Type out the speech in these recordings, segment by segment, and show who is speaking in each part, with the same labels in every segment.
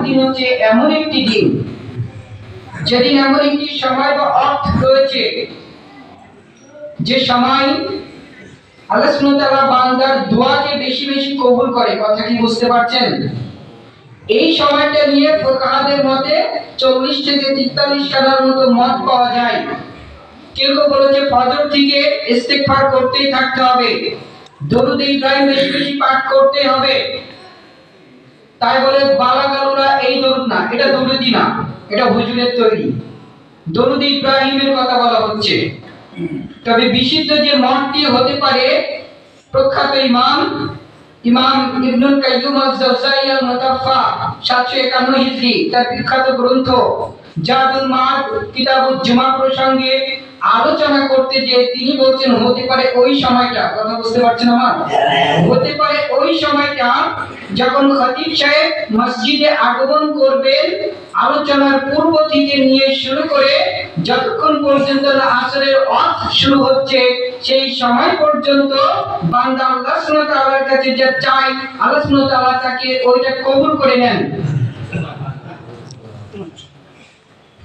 Speaker 1: দিন হচ্ছে এমন একটি দিন যেদিন এমন একটি সময় বা অর্থ রয়েছে যে সময় আল্লাহ সুবহানাহু ওয়া তাআলা বান্দার দোয়াকে বেশি বেশি কবুল করে। কথা কি বুঝতে পারছেন? এই সময়টা নিয়ে ফুকাহাদের মতে 40 থেকে 43 খানার মতো মত পাওয়া যায়। কেউ কেউ বলেছে ফজর থেকে ইস্তিগফার করতেই থাকতে হবে, দরুদ ইব্রাহিম বেশি বেশি পাঠ করতে হবে। তাই বলে বালাগালুরা এই দরুদ না, এটা দরুদই না, এটা হুজুরের তৈরি দরুদ ইব্রাহিমের কথা বলা হচ্ছে। তবে বিশুদ্ধ যে মতটি হতে পারে, প্রখ্যাত ইমাম ইবনুল কাইয়্যিম আল-জাওজাই আল-মুতাওয়াফা 751 হিজরি তার বিখ্যাত গ্রন্থ জাদুল মাদ কিতাবুল জুমা প্রসঙ্গে আলোচনা করতে যে তিনি বলছেন হতে পারে ওই সময়টা, কথা বুঝতে পারছেন আমার? হতে পারে ওই সময়টা যখন খতিব সাহেব মসজিদে আগমন করবেন, আলোচনার পূর্ব থেকে নিয়ে শুরু করে যতক্ষণ পর্যন্ত আসরের ওয়াক্ত শুরু হচ্ছে সেই সময় পর্যন্ত বান্দা আল্লাহ সুবহানাহু ওয়া তাআলার কাছে যা চায় আল্লাহ সুবহানাহু ওয়া তাআলা তাকে ওইটা কবুল করে নেন।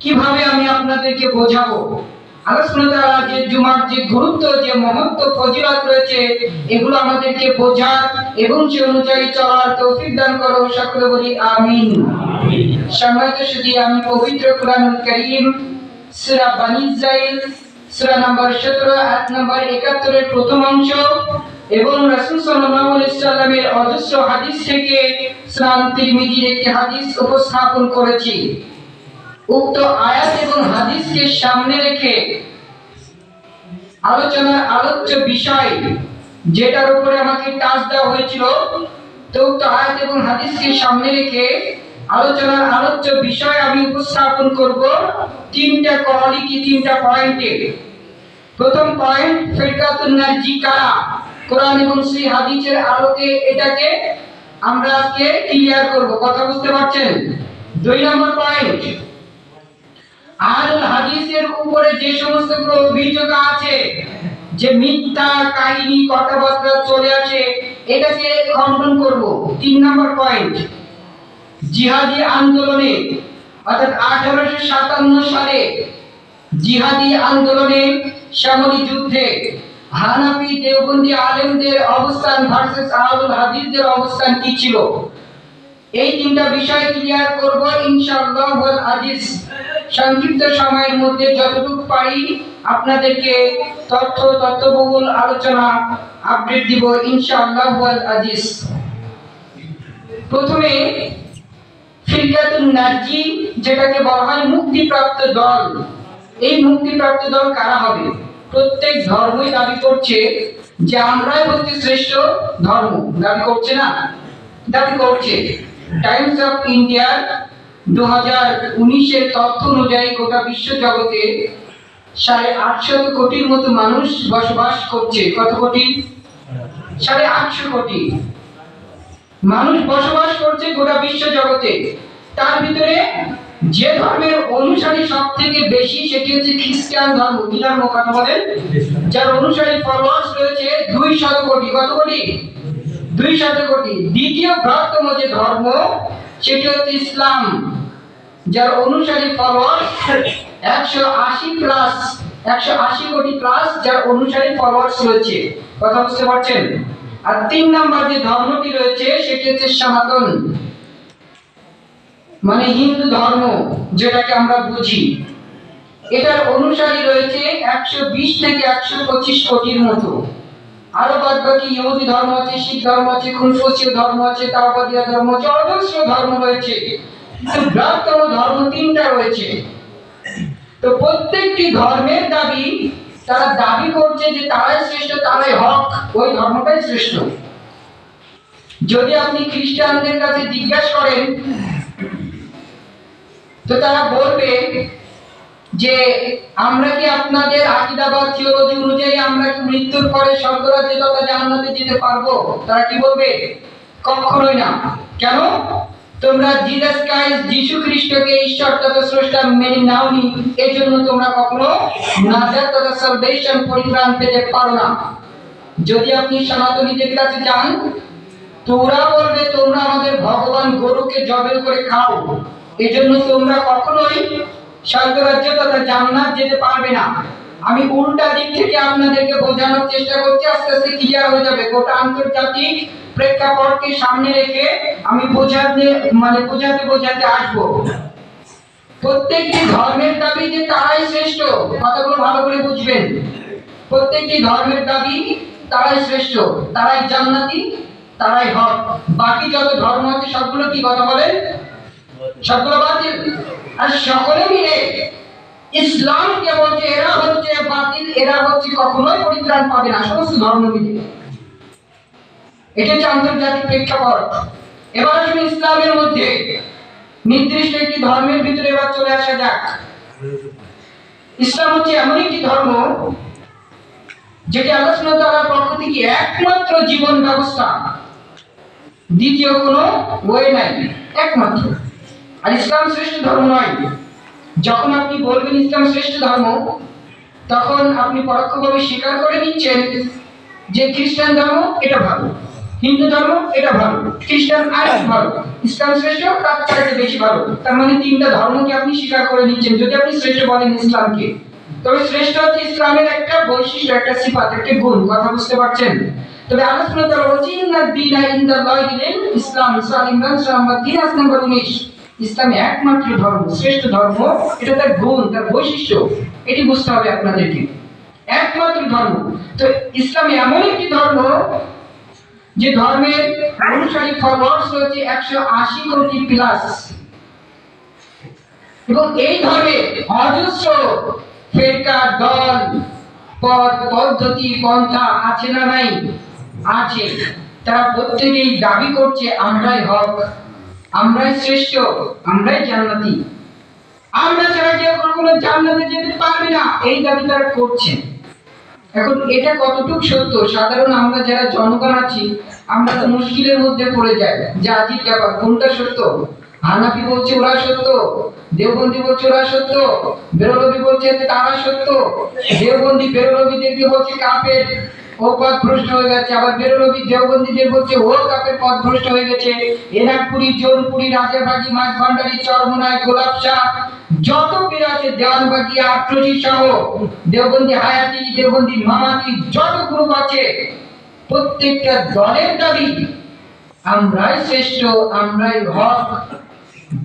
Speaker 1: কিভাবে আমি আপনাদেরকে বোঝাবো? আল্লাহ সুবহানাহু ওয়া তাআলা যে জুমার যে গুরুত্ব, যে মহত্ব, ফজিলত রয়েছে, এগুলো আমাদেরকে বোঝার এবং সে অনুযায়ী চলার তৌফিক দান করো। সকলে বলি আমিন। সম্মানিত সুধী, আমি পবিত্র কুরআনুল কারীম সূরা বনী ইসরাঈল সূরা নম্বর 17 আয়াত নম্বর 71 এর প্রথম অংশ এবং রাসূল সাল্লাল্লাহু আলাইহি সাল্লামের অজস্র হাদিস থেকে সুনান তিরমিজির একটি হাদিস উপস্থাপন করেছি। উক্ত আয়াত এবং হাদিসকে সামনে রেখে আলোচনার আলোচ্য বিষয় যেটার উপরে আমাকে টাচ দেওয়া হয়েছিল, তো উক্ত আয়াত এবং হাদিসকে সামনে রেখে আলোচনার আলোচ্য বিষয় আমি উপস্থাপন করব তিনটা কোয়ালিটি, তিনটা পয়েন্টে। প্রথম পয়েন্ট, ফিরকাতুন নাজি কারা, কোরআন এবং সেই হাদিসের আলোকে এটাকে আমরা আজকে ক্লিয়ার করব। কথা বুঝতে পারছেন? দুই নম্বর পয়েন্ট, আহলুল হাদিসের উপরে যে সমস্ত অভিযোগ আছে, যে মিথ্যা কাহিনী কথাবার্তা চলে আসে, এটাকে খণ্ডন করব। তিন নম্বর পয়েন্ট, জিহাদি আন্দোলনে অর্থাৎ 1857 সালে জিহাদি আন্দোলনে শ্যামলী যুদ্ধে হানাফি দেওবন্দি আলেমদের অবস্থান ভার্সেস আহলুল হাদিসদের অবস্থান কি ছিল, এই তিনটা বিষয় ক্লিয়ার করব ইনশাআল্লাহ ওয়াল আজিজ। সংক্ষিপ্ত সময়ের মধ্যে যতটুকু পারি আপনাদেরকে তথ্যবহুল আলোচনা আপডেট দিব ইনশাআল্লাহ ওয়াল আজিজ। প্রথমে ফিরকাতুন নাজি, যেটাকে বলা হয় মুক্তিপ্রাপ্ত দল। এই মুক্তিপ্রাপ্ত দল কারা হবে? প্রত্যেক ধর্মই দাবি করছে যে আমরাই হচ্ছে শ্রেষ্ঠ ধর্ম, দাবি করছে না? দাবি করছে। টাইমস অফ ইন্ডিয়ার 2019 এর তথ্য অনুযায়ী গোটা বিশ্ব জগতে 850 কোটির মতো মানুষ বসবাস করছে। কত কোটি? 850 কোটি মানুষ বসবাস করছে গোটা বিশ্ব জগতে। তার ভিতরে যে ধর্মের অনুসারী সব থেকে বেশি সেটি হচ্ছে খ্রিস্টান ধর্ম। কি ধর্ম? কথা বলেন। যার অনুসারী ফলোয়ার্স রয়েছে 200 কোটি। কত কোটি? 200 কোটি। দ্বিতীয় বৃহত্তম যে ধর্ম সেটি হচ্ছে ইসলাম, যার অনুসারী ফলোয়ার্স 180 কোটি প্লাস, যার অনুসারী ফলোয়ার্স রয়েছে। কথা বুঝতে পারছেন? আর তিন নাম্বার যে ধর্মটি রয়েছে সেটি হচ্ছে সনাতন, মানে হিন্দু ধর্ম যেটাকে আমরা বুঝি। এটার অনুসারী রয়েছে 120 থেকে 125 কোটির মতো। আরো বাদ বাকি ইহুদি ধর্ম আছে, শিখ ধর্ম আছে, কনফুসীয় ধর্ম আছে, তাওবাদিয়া ধর্ম আছে, অজস্র ধর্ম রয়েছে। বৃহত্তম ধর্ম তিনটা রয়েছে। তো প্রত্যেকটি ধর্মের দাবি, তারা দাবি করছে যে তারাই শ্রেষ্ঠ, তারাই হক, ওই ধর্মটাই শ্রেষ্ঠ। যদি আপনি খ্রিস্টানদের কাছে জিজ্ঞাসা করেন তো তারা বলবে যে আমরা কি আপনাদের আকীদা বা থিওলজি অনুযায়ী আমরা কি মৃত্যুর পরে স্বর্গরাজ্যে তথা জান্নাতে যেতে পারবো? তারা কি বলবে? কখনোই না। কেন? তোমরা জিসাস ক্রাইস্ট, যিশু খ্রিস্টকে ঈশ্বর তথা স্রষ্টা মেনে নাওনি, এজন্য তোমরা কখনো নাজাত তথা সালভেশন, পরিত্রাণ পেতে পারো না। যদি আপনি সনাতনীদের কাছে যান তো ওরা বলবে তোমরা আমাদের ভগবান গরুকে জবের করে খাও, এজন্য তোমরা কখনোই স্বর্গরাজ্য তথা জান্নাত যেতে পারবে না। আমি উল্টা দিক থেকে আপনাদেরকে বোঝানোর চেষ্টা করছি, আস্তে আস্তে ক্লিয়ার হয়ে যাবে। গোটা আন্তর্জাতিক প্রেক্ষাপটকে সামনে রেখে আমি বোঝাতে আসবো। প্রত্যেকটি ধর্মের দাবি যে তারাই শ্রেষ্ঠ, কথাগুলো ভালো করে বুঝবেন। প্রত্যেকটি ধর্মের দাবি তারাই শ্রেষ্ঠ, তারাই জান্নাতি, তারাই হক। বাকি যত ধর্ম আছে সবগুলো কি কথা বলেন? সবগুলো বাতিল। আর সকলে মিলে ইসলামকে বলছে এরা হচ্ছে বাতিল, এরা হচ্ছে কখনোই পরিত্রাণ পাবে না, সমস্ত ধর্ম মিলে। এটা হচ্ছে আন্তর্জাতিক প্রেক্ষাপট। এবার আসুন ইসলামের মধ্যে নির্দিষ্ট একটি ধর্মের ভিতরে এবার চলে আসা যাক। ইসলাম হচ্ছে এমন একটি ধর্ম যেটি আল্লাহ সুবহানাহু ওয়া তাআলার পক্ষ থেকে একমাত্র জীবন ব্যবস্থা, দ্বিতীয় কোনো ওয়ে নাই, একমাত্র। আর ইসলাম শ্রেষ্ঠ ধর্ম নয়। যখন আপনি বলবেন ইসলাম শ্রেষ্ঠ ধর্ম, তখন আপনি পরোক্ষভাবে স্বীকার করে নিচ্ছেন যে খ্রিস্টান ধর্ম এটা ভালো, হিন্দু ধর্ম এটা ভালো, খ্রিস্টান আর ভালো, ইসলাম শ্রেষ্ঠ তার চাইতে বেশি ভালো। তার মানে তিনটা ধর্মকে আপনি স্বীকার করে নিচ্ছেন যদি আপনি শ্রেষ্ঠ বলেন ইসলামকে। তবে শ্রেষ্ঠ হচ্ছে ইসলামের একটা বৈশিষ্ট্য, একটা সিফাত, একটা গুণ। কথা বুঝতে পারছেন? তবে আল্লাহ সুবহানাহু ওয়া তাআলা বলেছেন ইন্নাদ দীনা ইনদাল্লাহিল ইসলাম, সূরা ইমরান সূরা নম্বর 3 আয়াত নম্বর 19। ইসলাম একমাত্র ধর্ম, শ্রেষ্ঠ ধর্ম, এটা তার গুণ, তার বৈশিষ্ট্য, এটি বুঝতে হবে আপনাদেরকে। একমাত্র ধর্ম। তো ইসলাম এমন একটি ধর্ম যে ধর্মের অনুসারী ফলোয়ার্স রয়েছে 180 কোটি প্লাস, এবং এই ধর্মে অজস্র ফিরকা, দল, পথ, পদ্ধতি, পন্থা আছে না নাই? আছে। তারা প্রত্যেকেই দাবি করছে আমরাই হক, আমরাই শ্রেষ্ঠ, আমরাই জান্নাতি, আমরা ছাড়া কেউ কখনো জান্নাতে যেতে পারবে না, এই দাবি তারা করছে। এখন এটা কতটুকু সত্য? সাধারণ আমরা যারা জনগণ আছি আমরা তো মুশকিলের মধ্যে পড়ে যাই যে আজীব ব্যাপার, কোনটা সত্য? হানাফি বলছে ওরা সত্য, দেওবন্দি বলছে ওরা সত্য, বেরলভী বলছে তারা সত্য, দেওবন্দি বেরলভীদেরকে বলছে কাফের, ও পথ ভ্রষ্ট হয়ে গেছে, আবার বেরলভী দেওবন্দিদের বলছে ও কাফের, পথ ভ্রষ্ট হয়ে গেছে। এনাকপুরি, জৌনপুরি, রাজারবাগি, মাঝভান্ডারি, চরমোনাই, গোলাপশাহ, যত পীর আছে, দেওয়ানবাগি, আটরশি সহ দেওবন্দি হায়াতি, দেওবন্দি মামাতি, যত গ্রুপ আছে, প্রত্যেকটা দলের দাবি আমরাই শ্রেষ্ঠ, আমরাই হক।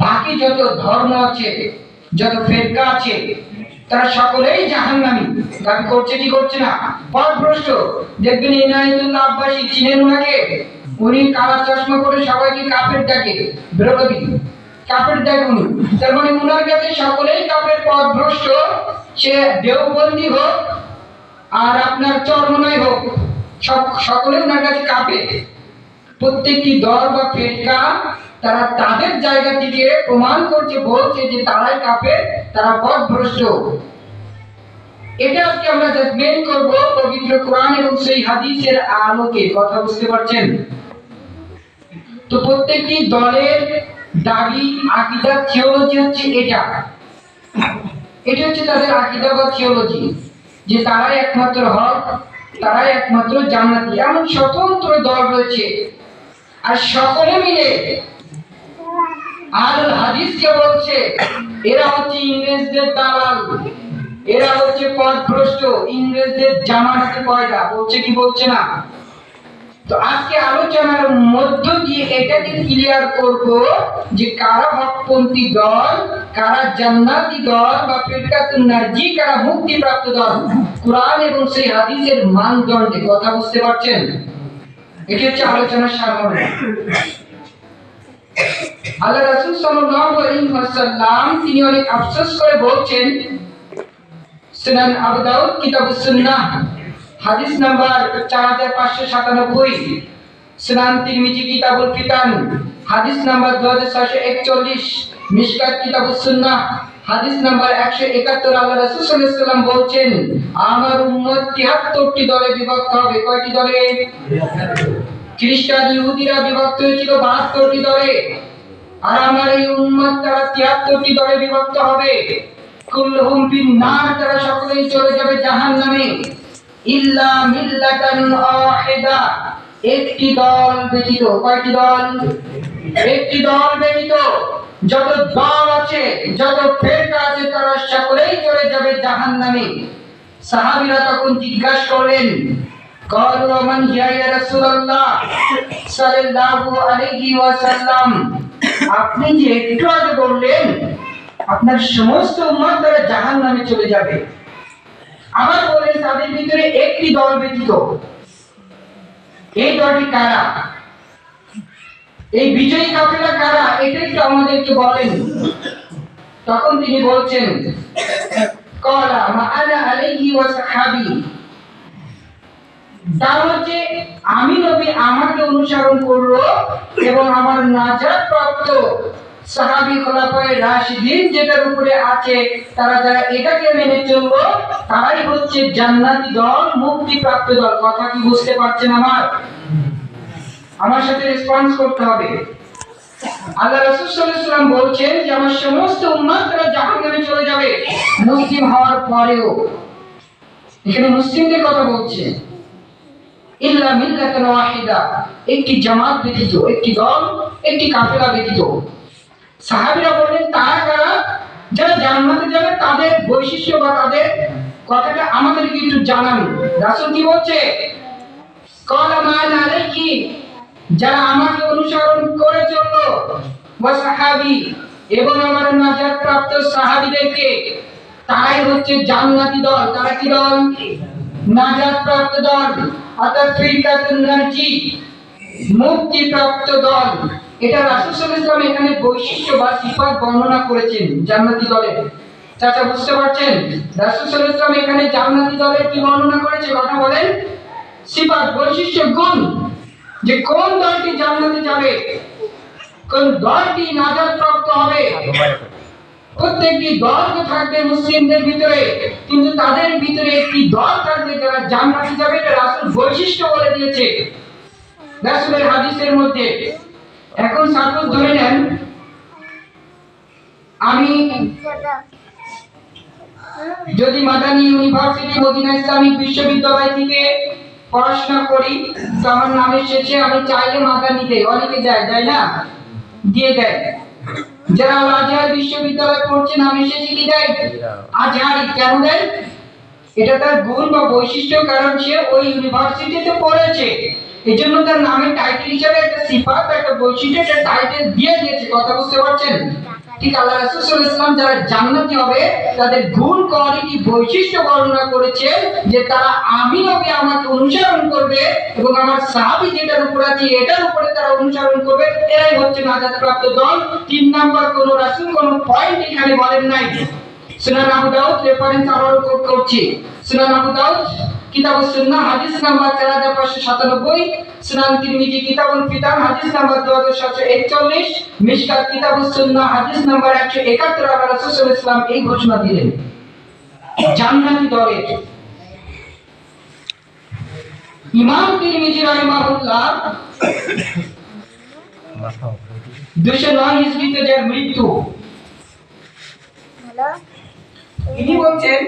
Speaker 1: বাকি যত ধর্ম আছে, যত ফিরকা আছে, তারা সকলেই জাহান্নামী দাবি করছে, কি করছে না? পথভ্রষ্ট। দেখবেন ইনায়েতুল্লাহ আব্বাসী, চিনেন ওনাকে? উনি কালা চশমা পরে সবাইকে কাফের ডাকে, বেরলভী কাফের ডাকে উনি। তার মানে উনার কাছে সকলেই কাফের, পথভ্রষ্ট। সে দেওবন্দি হোক আর আপনার চরমোনাই হোক, সকলে ওনার কাছে কাফের। প্রত্যেকটি দল বা ফিরকা তারা তাদের জায়গা থেকে প্রমাণ করছে, বলছে যে তারাই কাফের, তারা পথভ্রষ্ট। এটা আজকে আমরা জাজমেন্ট করব পবিত্র কোরআন এবং সেই হাদিসের আলোকে। কথা বুঝতে পারছেন? তো প্রত্যেকটি দলের দাবি, আকীদা, থিওলজি হচ্ছে এটা হচ্ছে তাদের আকীদা বা থিওলজি, যে তারাই একমাত্র হক, তারাই একমাত্র জান্নাতি। এমন স্বতন্ত্র দল রয়েছে, আর সকলে মিলে আল হাদিসকে বলছে এরা হচ্ছে ইংরেজদের দালাল, এরা হচ্ছে পথভ্রষ্ট, ইংরেজদের জামানাতে পয়দা। বলছে কি বলছে না? তো আজকে আলোচনার মধ্য দিয়ে এটাকে ক্লিয়ার করব যে কারা হকপন্থী দল, কারা জান্নাতি দল বা ফিরকাতুন নাজি, কারা মুক্তিপ্রাপ্ত দল, কোরআন এবং সেই হাদিসের মানদণ্ডে। কথা বুঝতে পারছেন? এটি হচ্ছে আলোচনার সারমর্ম। আল্লাহ রাসূল সাল্লাল্লাহু আলাইহি ওয়াসাল্লাম তিনি অনেক আফসোস করে বলছেন, সুনান আবু দাউদ কিতাবুস সুন্নাহ হাদিস নাম্বার 4597, সুনান তিরমিজি কিতাবুল ফিতান হাদিস নাম্বার 2641, মিশকাত কিতাবুস সুন্নাহ হাদিস নাম্বার 171। আল্লাহ রাসূল সাল্লাল্লাহু আলাইহি ওয়াসাল্লাম বলছেন আমার উম্মত 73টি দলে বিভক্ত হবে। কয়টি দলে? খ্রিস্টান ইহুদিরা বিভক্ত হয়েছিল 72টি দলে, আর আমার এই উম্মত তারা 73টি দলে বিভক্ত হবে। কুল্লুহুম ফিন নার, তারা সকলেই চলে যাবে জাহান্নামে, ইল্লা মিল্লাতান ওয়াহিদা, একটি দল ব্যতীত, কয়টি দল? একটি দল ব্যতীত যত দল আছে, যত ফেরকা আছে, তারা সকলেই চলে যাবে জাহান্নামে। সাহাবীরা তখন জিজ্ঞাসা করলেন, ক্বালু মান ইয়া রাসূলুল্লাহ সাল্লাল্লাহু আলাইহি ওয়াসাল্লাম, আপনি যে একটু আগে বললেন আপনার সমস্ত উম্মত তারা জাহান্নামে চলে যাবে, আবার বলেন তাদের ভিতরে একটি দল ব্যতীত, এই দলটি কারা? এই বিজয়ী কাফেলা কারা? এটা একটু আমাদেরকে বলেন। তখন তিনি বলছেন, ক্বালা মা আনা আলাইহি ওয়া সাহাবী, তার হচ্ছে আমি নবী আমাকে অনুসরণ করলো এবং আমার নাজাত প্রাপ্ত সাহাবী খোলাফায়ে রাশিদিন যেটার উপরে আছে, তারা যারা এটাকে মেনে চললো তারাই হচ্ছে জান্নাতি দল, মুক্তিপ্রাপ্ত দল। কথা কি বুঝতে পারছেন? আমার সাথে রেসপন্স করতে হবে। আল্লাহ রাসূল সাল্লাল্লাহু আলাইহি ওয়াসাল্লাম বলছেন যে আমার সমস্ত উম্মত তারা জাহান্নামে চলে যাবে মুসলিম হওয়ার পরেও। এখানে মুসলিমদের কথা বলছে, ইল্লা মিল্লাতান ওয়াহিদা, একটি জামাত ব্যতীত, একটি দল, একটি কাফেলা ব্যতীত। সাহাবীরা বললেন তারা কারা? যারা জান্নাতে যাবে তাদের বৈশিষ্ট্য বা তাদের কথাটা আমাদেরকে একটু জানান। রাসূল কি বলছে? ক্বালা মা আনা আলাইহি, যারা আমাকে অনুসরণ করে চললো, ওয়া সাহাবী, এবং আমার নাজাত প্রাপ্ত সাহাবীদেরকে, তারাই হচ্ছে জান্নাতি দল। তারা কি দল? নাজাত প্রাপ্ত দল, অর্থাৎ ফিরকাতুন নাজি, মুক্তিপ্রাপ্ত দল। এটা রাসূল সাল্লাল্লাহু আলাইহি ওয়াসাল্লাম এখানে বৈশিষ্ট্য বা সিফাত বর্ণনা করেছেন জান্নাতি দলের। চাচা বুঝতে পারছেন? রাসূল সাল্লাল্লাহু আলাইহি ওয়াসাল্লাম এখানে জান্নাতি দলের কি বর্ণনা করেছে? কথা বলেন। সিফাত, বৈশিষ্ট্য, গুণ, যে কোন দলটি জান্নাতে যাবে, কোন দলটি নাজাত প্রাপ্ত হবে। প্রত্যেকটি দল তো থাকবে মুসলিমদের ভিতরে, কিন্তু তাদের ভিতরে একটি দল থাকবে যারা জান্নাতে যাবে। এটা রাসূল বৈশিষ্ট্য বলে দিয়েছে রাসূলের হাদিসের মধ্যে। এখন সাপোজ ধরে নেন আমি যদি মাদানী ইউনিভার্সিটি মদিনা ইসলামিক বিশ্ববিদ্যালয় থেকে পড়াশোনা করি, তো আমার নামের শেষে আমি চাইলে মাদানী দেই, অনেকে দেয়, তাই না? দিয়ে দেয়। যারা আজহার বিশ্ববিদ্যালয় পড়ছে নামের শেষে কি দেয়? আজহারি। কেন দেয়? এটা তার গুণ বা বৈশিষ্ট্য, কারণ সে ওই ইউনিভার্সিটিতে পড়েছে, এজন্য তার নামের টাইটেল হিসেবে একটা সিফাত, একটা বৈশিষ্ট্য, একটা টাইটেল দিয়ে দিয়েছে। কথা বুঝতে পারছেন? ঠিক আল্লাহ রাসূল সাল্লাল্লাহু আলাইহি ওয়াসাল্লাম যারা জান্নাতি হবে তাদের গুণ, কোয়ালিটি, বৈশিষ্ট্য বর্ণনা করেছেন যে তারা আমি নবী আমাকে অনুসরণ করবে এবং আমার সাহাবী যেটার উপর আছে এটার উপরে তারা অনুসরণ করবে, এরাই হচ্ছে নাজাত প্রাপ্ত দল। 3 নাম্বার কোন রাসূল কোন পয়েন্ট এখানে বলেন নাই। সুনান আবু দাউদ, রেফারেন্স আবারও কোট করছি, সুনান আবু দাউদ কিতাবুস সুন্নাহ হাদিস নাম্বার 4597, সুনান তিরমিজি কিতাবুল ফিতান হাদিস নাম্বার 2741, মিশকাত কিতাবুস সুন্নাহ হাদিস নাম্বার 171। আল্লাহ রাসূল সাল্লাল্লাহু আলাইহি ওয়াসাল্লাম এই ঘোষণা দিলেন জান্নাতি দলের। ইমাম তিরমিজি রাহিমাহুল্লাহ 209 হিজরিতে যার মৃত্যু, ইনি বলছেন